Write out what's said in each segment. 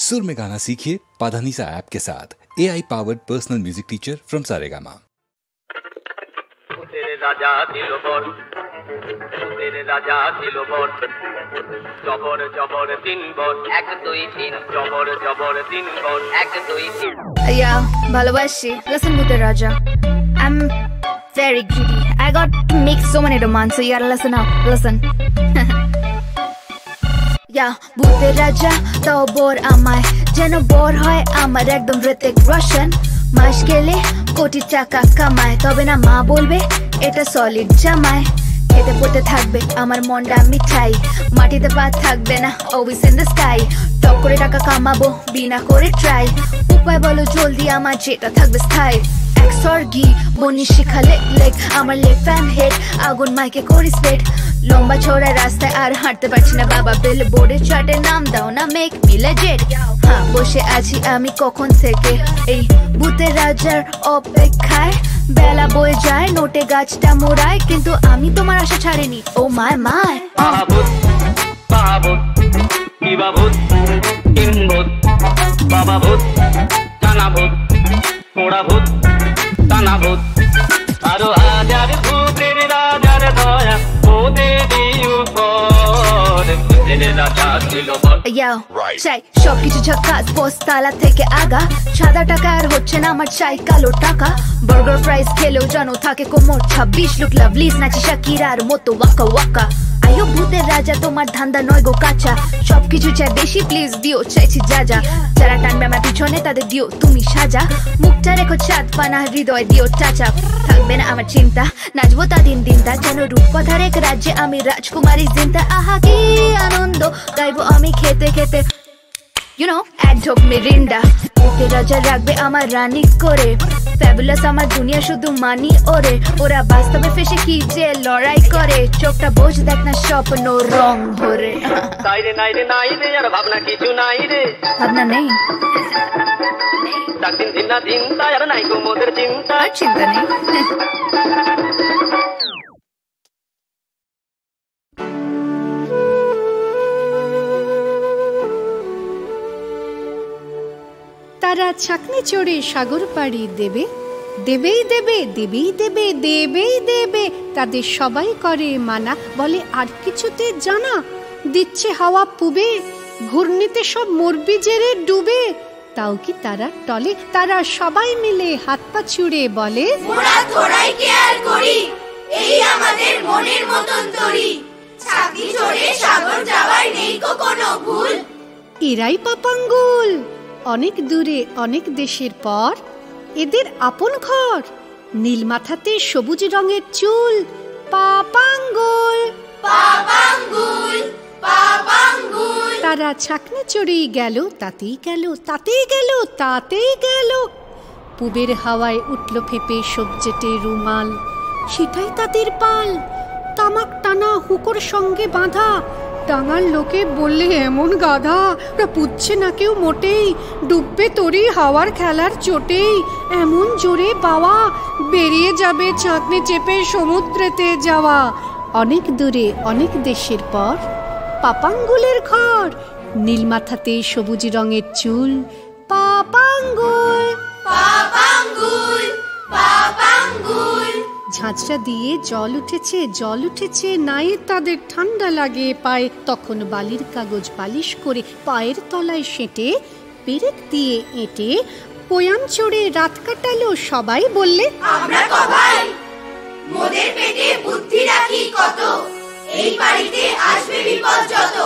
सुर में गाना सीखिए पाधानीसा ऐप के साथ। AI powered personal music teacher from Saregama. तेरे राजा दिलो बोल, तेरे राजा दिलो बोल, जबर जबर दिन बोल, एक दुई तीन, जबर जबर दिन बोल, एक दुई तीन। Yeah, ভালোবাসি. Listen, Bhuter Raja. I'm very greedy. I got to make so many demands, so you gotta listen up. Listen. Yeah, Bhuter Raja, তাও বর আমায় যেন বর হয় আমার একদম ঋতিক রোশন। মাস গেলে কোটি টাকা কামায়, তবে না মা বলবে এটা সলিড জামায়। খেতে পড়তে থাকবে আমার মনটা মিঠাই, মাটিতে পা থাকবে না always in the sky। টক করে টাকা কামাবো বিনা করে ট্রাই, উপায় বলো জলদি আমার যেটা থাকবে স্থায়ী। এক স্বর্গী বনি শিখালে লেগ আমার লেফট হ্যান্ড হেড, আগুন মাইকে করি স্পেড। লম্বা চওড়া রাস্তায় আর হাঁটতে পারছি না বাবা, বেল বোর্ডে চার্টে নাম দাও না মেক মি লেজেন্ড। হ্যাঁ বসে আছি আমি কখন থেকে এই ভূতের রাজার অপেক্ষায়। বেলা বয়ে যায় নোটে গাছটা মোড়ায়, কিন্তু আমি তোমার আশা ছাড়িনি। ও মায় মায় বাবুত বাবুত কিবা ভূত তিন ভূত, বাবা ভূত টানা ভূত, পোড়া ভূত টানা ভূত, আরো হাজার ভূতের রাজার দয়া ওদে দিও পর, তেরে রাজা দিলো বল। চাই সবকিছু ঝাকাস, পোস্তালা থেকে আগা। সাদা টাকা আর হচ্ছে না আমার, চাই কালো টাকা। বার্গার ফ্রাইস খেলেও জানো থাকে কোমর 26 লুক লাভলিস নাচি শাকিরার মতো ওয়াকা ওয়াকা। আয়ো ভূতের রাজা তোমার ধান্দা নয় গো কাঁচা, সবকিছু চাই বেশি প্লিজ দিও চাইছি যা যা। যারা টানবে আমার পিছনে তাদের দিও তুমি সাজা, মুখটা রেখো চাঁদ পানা হৃদয় দিও টাচা। থাকবে না আমার চিন্তা, নাচবো তা দিন দিনটা, যেন রূপকথার এক রাজ্যে আমি রাজকুমারী জিন্তা। আহা কি আনন্দ গাইবো আমি খেতে খেতে, you know, এক ঢোক মিরিন্ডা। ভূতের রাজা রাখবে আমার রানী করে, ফ্যাবুলাস আমার দুনিয়া শুধু মানি ওরে। ওরা বাস্তবে ফেসে কি যে লড়াই করে, চোখটা বোঝ দেখ না স্বপ্ন রং ভরে। নাই রে নাই রে নাই রে, আর ভাবনা কিছু নাই রে, ভাবনা নেই ডাক দিন দিন না দিন তাই আর নাই গো মোদের চিন্তা, আর চিন্তা নেই। তারা ছাকনি চড়ে সাগর পাড়ি দেবে, দেবেই দেবে দেবেই দেবে দেবেই দেবে। তাদের সবাই করে মানা, বলে আর কিছুতে জানা। দিচ্ছে হাওয়া পুবে, ঘূর্ণিতে সব মরবি জেরে ডুবে। তাও কি তারা টলে, তারা সবাই মিলে হাত পা ছুড়ে বলে মোরা তোরাই কেয়ার করি, এই আমাদের মনের মতন তরি। ছাতি চড়ে সাগর যাওয়ার নেই কোনো ভুল। এরাই পাপাঙ্গুল। অনেক দূরে অনেক দেশের পর এদের আপন ঘর, নীল মাথাতে সবুজ রঙের চুল। পাপাঙ্গুল পাপাঙ্গুল পাপাঙ্গুল। তারা ছাকনি চড়েই গেল, তাতেই গেল তাতেই গেল তাতেই গেল। পুবের হাওয়ায় উঠল ফেপে সবজেটে রুমাল, সেটাই তাদের পাল। তামাক টানা হুকোর সঙ্গে বাঁধা, টাঙার লোকে বললে এমন গাধা। ওরা পুচ্ছে না কেউ মোটেই, ডুববে তোরই হাওয়ার খেলার চোটেই। এমন জোরে বাওয়া, বেরিয়ে যাবে ছাঁকনি চেপে সমুদ্রেতে যাওয়া। অনেক দূরে অনেক দেশের পর পাপাঙ্গুলের ঘর, নীল মাথাতে সবুজ রঙের চুল। পাপাঙ্গুল পাপাঙ্গুল পাপাঙ্গুল। ঝাঁঝরা দিয়ে জল উঠেছে নাই তাদের ঠান্ডা লাগে পায়ে। তখন বালির কাগজ পালিশ করে পায়ের তলায় সেঁটে, পেরেক দিয়ে এঁটে পোয়াম চড়ে রাত কাটালো সবাই। বললে আমরা কবাই, মোদের পেটে বুদ্ধি রাখি কত। এই বাড়িতে আসবে বিপদ যত,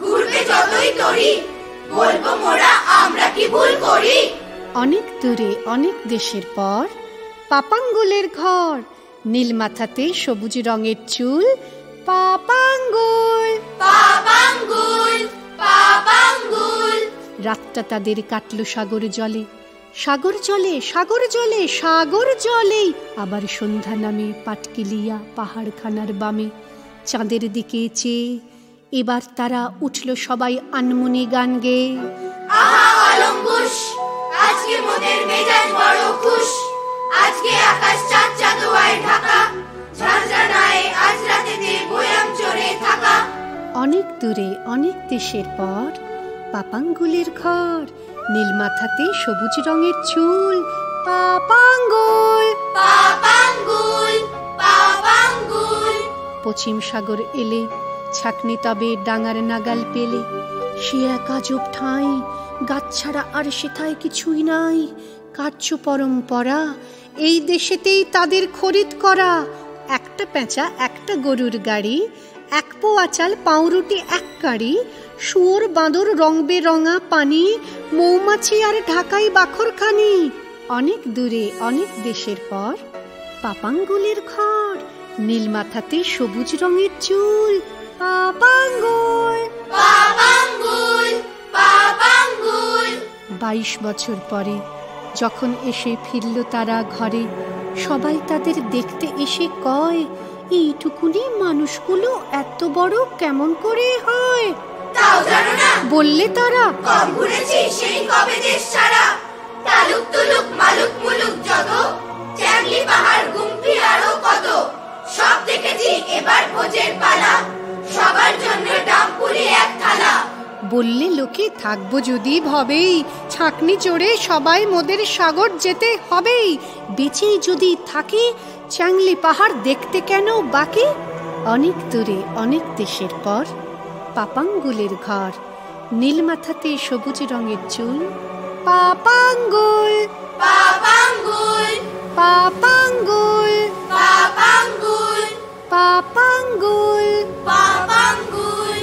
ঘুরবে যতই তরি। বলবো মোরা আমরা কি ভুল করি। অনেক দূরে অনেক দেশের পর পাপাঙ্গুলের ঘর, নীল মাথাতে সবুজ রঙের চুল। পাপাঙ্গুল পাপাঙ্গুল পাপাঙ্গুল। রাতটা তাদের কাটলো সাগর জলে, সাগর জলে সাগর জলে সাগর জলেই। আবার সন্ধ্যা নামে পাটকিলিয়া পাহাড়খানার বামে। চাঁদের দিকে চেয়ে এবার তারা উঠল সবাই আনমনি গান গেয়ে। আহা অলঙ্কুশ, আজকে মোদের মেজাজ বড় খুশ। আজকে আকাশ চাঁদ চাঁদোয়ায় ঢাকা, ঝাঁঝরানায় আজ রাতেতে বয়াম চড়ে থাকা। অনেক দূরে অনেক দেশের পর পাপাঙ্গুলের ঘর, নীল মাথাতে সবুজ রঙের চুল। পাপাঙ্গুল পাপাঙ্গুল পাপাঙ্গুল। পশ্চিম সাগর এলে ছাকনি তবে ডাঙার নাগাল পেলে, সে এক আজব ঠাঁই, গাছ ছাড়া আর সেথায় কিছুই নাই। কার্য পরম্পরা, এই দেশেতেই তাদের খরিদ করা। একটা পেঁচা একটা গরুর গাড়ি, এক পোয়া চাল পাউরুটি এক কাঁড়ি, শুয়োর বাঁদর রং বেরঙা পানি, মৌমাছি আর ঢাকাই বাখরখানি। অনেক দূরে অনেক দেশের পর পাপাঙ্গুলের ঘর, নীল মাথাতে সবুজ রঙের চুল। পাপাঙ্গুল পাপাঙ্গুল পাপাঙ্গুল। 22 বছর পরে যখন এসে ফিরল তারা ঘরে, সবাই তাদের দেখতে এসে কয়, এইটুকুনি মানুষগুলো এত বড় কেমন করে হয়? তাও জানো না? বললে তারা, কম ঘুরেছি সেই কবে দেশ ছাড়া। তালুক তুলুক মালুক মুলুক যত, চ্যাংলি পাহাড় গুমটি আরো কত, সব দেখেছি এবার ভোজের পালা, সবার জন্য ডামপুরি এক থালা। বললে লোকে থাকবো যদি ভবেই, ছাকনি চড়ে সবাই মোদের সাগর যেতে হবেই। বেঁচেই যদি থাকে চ্যাংলি পাহাড় দেখতে কেন বাকি? অনেক দূরে অনেক দেশের পর পাপাঙ্গুলের ঘর, নীল মাথাতে সবুজ রঙের চুল। পাপাঙ্গুল পাপাঙ্গুল পাপাঙ্গুল পাপাঙ্গুল পাপাঙ্গুল। পাপাঙ্গুল।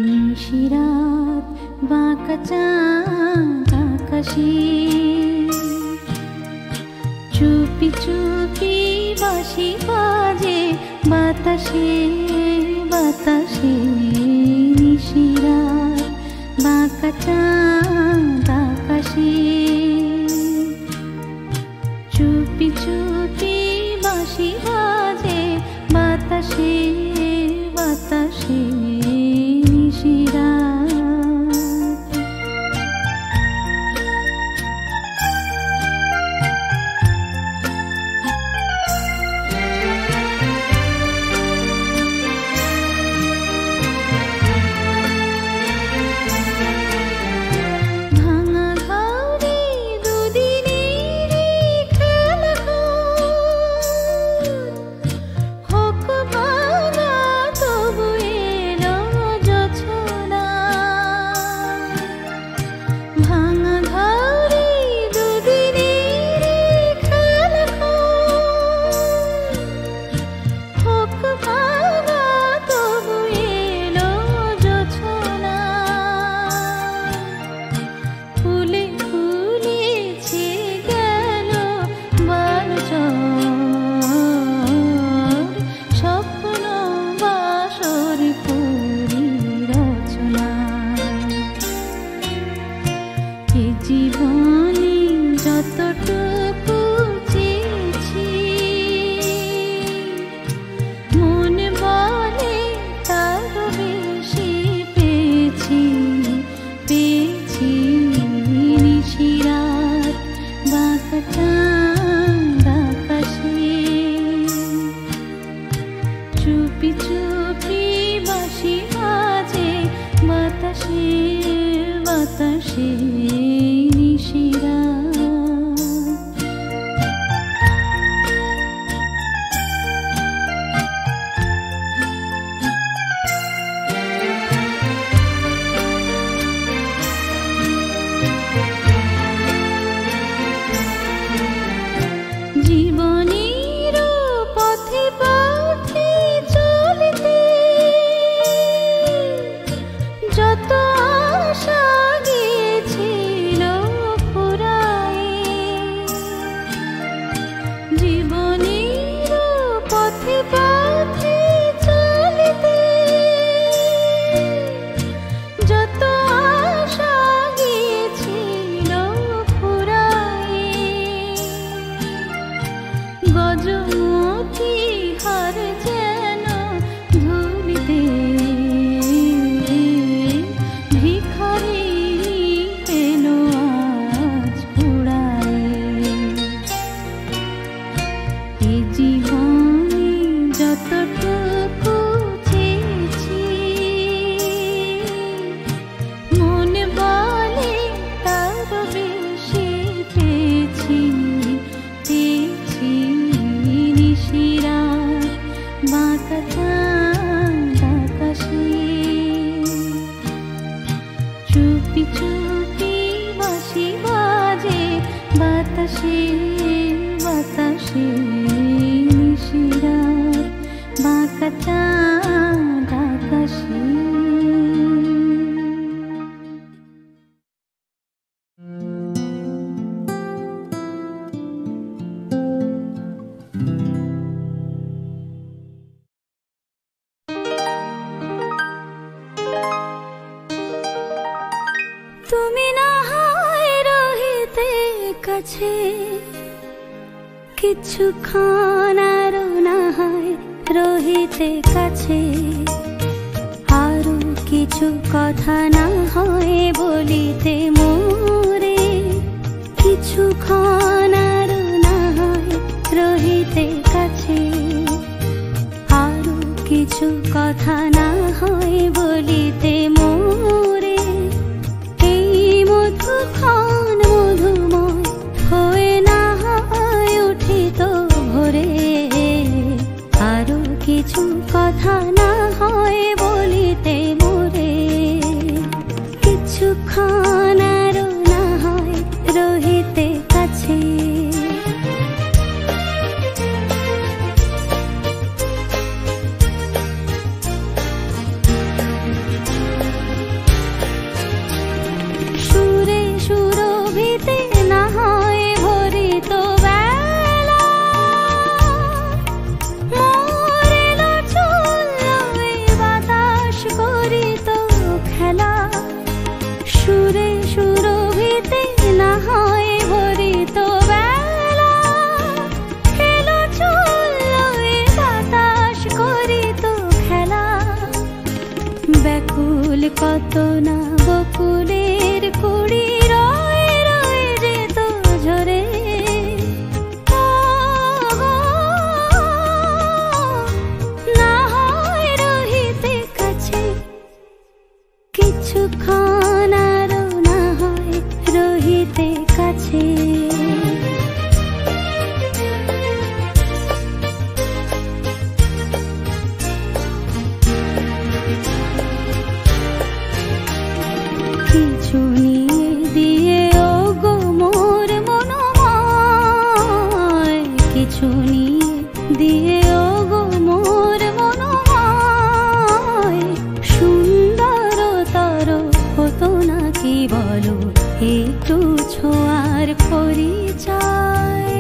নিশিরাত বাঁকা চাঁদ আকাশে, চুপি চুপি বাঁশি বাজে বাতাসে বাতাসে। নিশিরাত বাঁকা চাঁদ আকাশে, চুপি চুপি বাঁশি বাজে বাতাসে বাতাসে। চুপি চুপি বাঁশি বাজে বাতাসে বাতাসে নিশিরাত বাঁকা চাঁদ আকাশে। তুমি না হয় রহিতে কাছে কিছুক্ষণ আরো না হয় রহিতে কাছে আরো কিছু কথা না হয় বলিতে মোরে কিছুক্ষণ আরো না হয় রহিতে কাছে আরো কিছু কথা না হয় বলিতে মোরে মধুক্ষণ মধুময় হয়ে না হয় উঠিত ভোরে আরো কিছু কথা না হয় বলিতে মোরে কিছুক্ষণ আরো না হয় রহিতে কাছে। কত না বকুলের কুড়ি রয়ে রয়ে যেত ঝরে না হয় রহিতে কাছে কিছুক্ষণ আরো না হয় রহিতে কাছে। কিছু নিয়ে দিয়ে ও গো মোর মনোময় কিছু নিয়ে দিয়ে ও গো মোর মনোময় সুন্দরতর হতো না কি বলো একটু ছোঁয়ার পরিচয়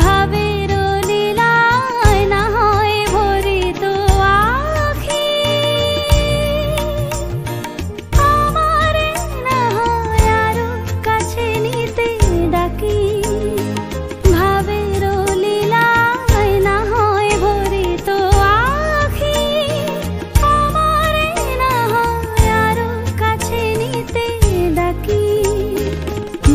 ভাবের লীলায় না হয় ভরিত আখি আমারে না হয় আরো কাছে নিতে ডাকি ভাবের লীলায় না হয় ভরিত আখি আমারে না হয় আরো কাছে নিতে ডাকি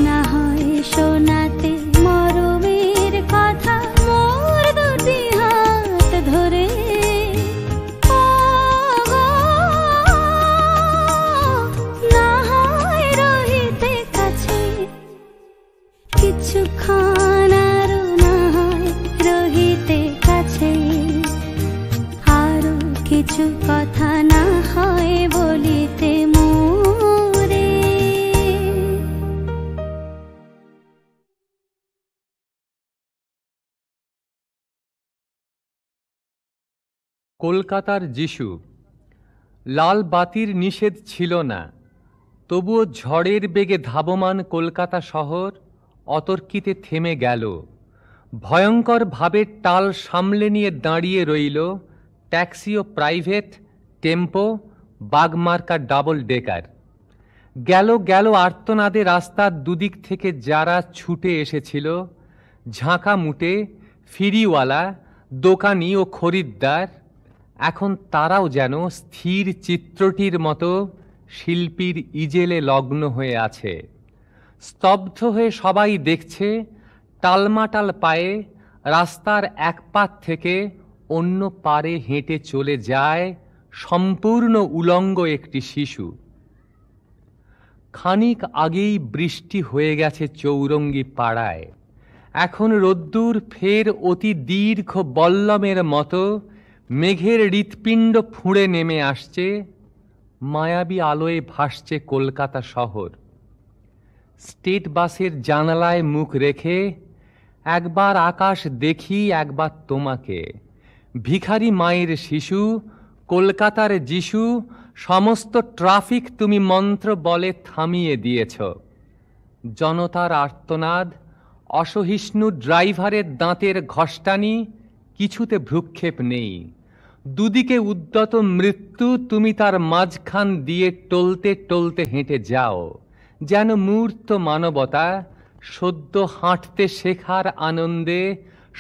না হয় শোনাতে মরমের কথা মোর দুটি হাত ধরে ও গো না হয় রহিতে কাছে কিছুক্ষণ আরো না হয় রহিতে কাছে আরো কিছু কথা না হয় বলিতে মোরে। কলকাতার যিশু। লাল বাতির নিষেধ ছিল না, তবুও ঝড়ের বেগে ধাবমান কলকাতা শহর অতর্কিতে থেমে গেল। ভয়ঙ্কর ভাবে টাল সামলে নিয়ে দাঁড়িয়ে রইল ট্যাক্সি ও প্রাইভেট, টেম্পো, বাগমার্কা ডাবল ডেকার। গেল গেল আর্তনাদে রাস্তার দুদিক থেকে যারা ছুটে এসেছিল, ঝাঁকা মুটে, ফিরিওয়ালা, দোকানি ও খরিদ্দার, এখন তারাও যেন স্থির চিত্রটির মতো শিল্পীর ইজেলে লগ্ন হয়ে আছে। স্তব্ধ হয়ে সবাই দেখছে টালমাটাল পায়ে রাস্তার এক পার থেকে অন্য পারে হেঁটে চলে যায় সম্পূর্ণ উলঙ্গ একটি শিশু। খানিক আগেই বৃষ্টি হয়ে গেছে চৌরঙ্গি পাড়ায়। এখন রোদ্দুর ফের অতি দীর্ঘ বল্লমের মতো মেঘের হৃৎপিণ্ড ফুঁড়ে নেমে আসছে মায়াবী আলোয় ভাসছে কলকাতা শহর। স্টেট বাসের জানালায় মুখ রেখে একবার আকাশ দেখি, একবার তোমাকে। ভিখারি মায়ের শিশু, কলকাতার যিশু, সমস্ত ট্রাফিক তুমি মন্ত্র বলে থামিয়ে দিয়েছ। জনতার আর্তনাদ, অসহিষ্ণু ড্রাইভারের দাঁতের ঘষ্টানি, কিছুতে ভ্রুক্ষেপ নেই। দুদিকে উদ্যত মৃত্যু, তুমি তার মাঝখান দিয়ে টলতে টলতে হেঁটে যাও, যেন মূর্ত মানবতা সদ্য হাঁটতে শেখার আনন্দে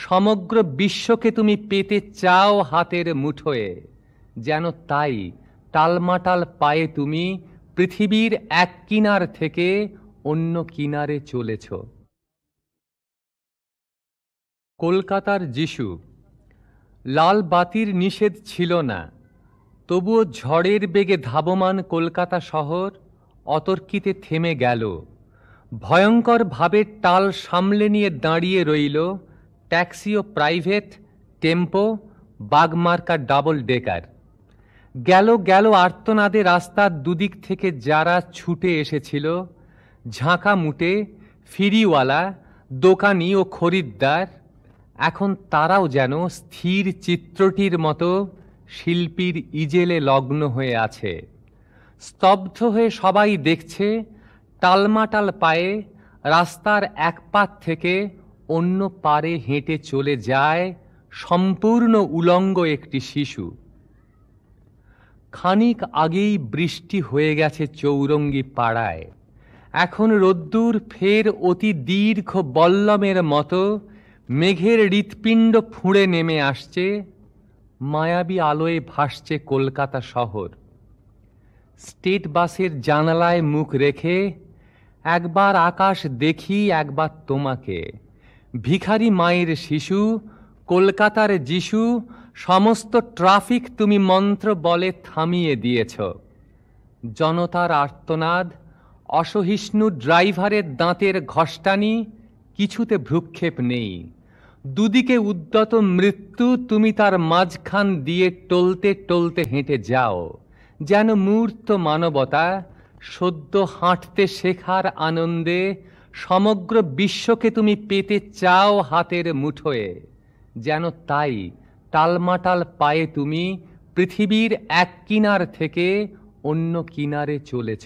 সমগ্র বিশ্বকে তুমি পেতে চাও হাতের মুঠোয়। যেন তাই টালমাটাল পায়ে তুমি পৃথিবীর এক কিনার থেকে অন্য কিনারে চলেছ। কলকাতার যিশু। লাল বাতির নিষেধ ছিল না, তবুও ঝড়ের বেগে ধাবমান কলকাতা শহর অতর্কিতে থেমে গেল। ভয়ঙ্করভাবে টাল সামলে নিয়ে দাঁড়িয়ে রইল ট্যাক্সি ও প্রাইভেট, টেম্পো, বাগমার্কা ডাবল ডেকার। গেল গেল আর্তনাদে রাস্তার দুদিক থেকে যারা ছুটে এসেছিল, ঝাঁকা মুটে, ফিরিওয়ালা, দোকানি ও খরিদ্দার, এখন তারাও যেন স্থির চিত্রটির মতো শিল্পীর ইজেলে লগ্ন হয়ে আছে। স্তব্ধ হয়ে সবাই দেখছে টালমাটাল পায়ে রাস্তার এক পার থেকে অন্য পারে হেঁটে চলে যায় সম্পূর্ণ উলঙ্গ একটি শিশু। খানিক আগেই বৃষ্টি হয়ে গেছে চৌরঙ্গি পাড়ায়। এখন রোদ্দুর ফের অতি দীর্ঘ বল্লমের মতো মেঘের হৃৎপিণ্ড ফুঁড়ে নেমে আসছে। মায়াবী আলোয় ভাসছে কলকাতা শহর। স্টেট বাসের জানালায় মুখ রেখে একবার আকাশ দেখি, একবার তোমাকে। ভিখারি মায়ের শিশু, কলকাতার যিশু, সমস্ত ট্রাফিক তুমি মন্ত্র বলে থামিয়ে দিয়েছ। জনতার আর্তনাদ, অসহিষ্ণু ড্রাইভারের দাঁতের ঘষ্টানি, কিছুতে ভ্রুক্ষেপ নেই। দুদিকে উদ্যত মৃত্যু, তুমি তার মাঝখান দিয়ে টলতে টলতে হেঁটে যাও, যেন মূর্ত মানবতা সদ্য হাঁটতে শেখার আনন্দে সমগ্র বিশ্বকে তুমি পেতে চাও হাতের মুঠোয়। যেন তাই টালমাটাল পায়ে তুমি পৃথিবীর এক কিনার থেকে অন্য কিনারে চলেছ।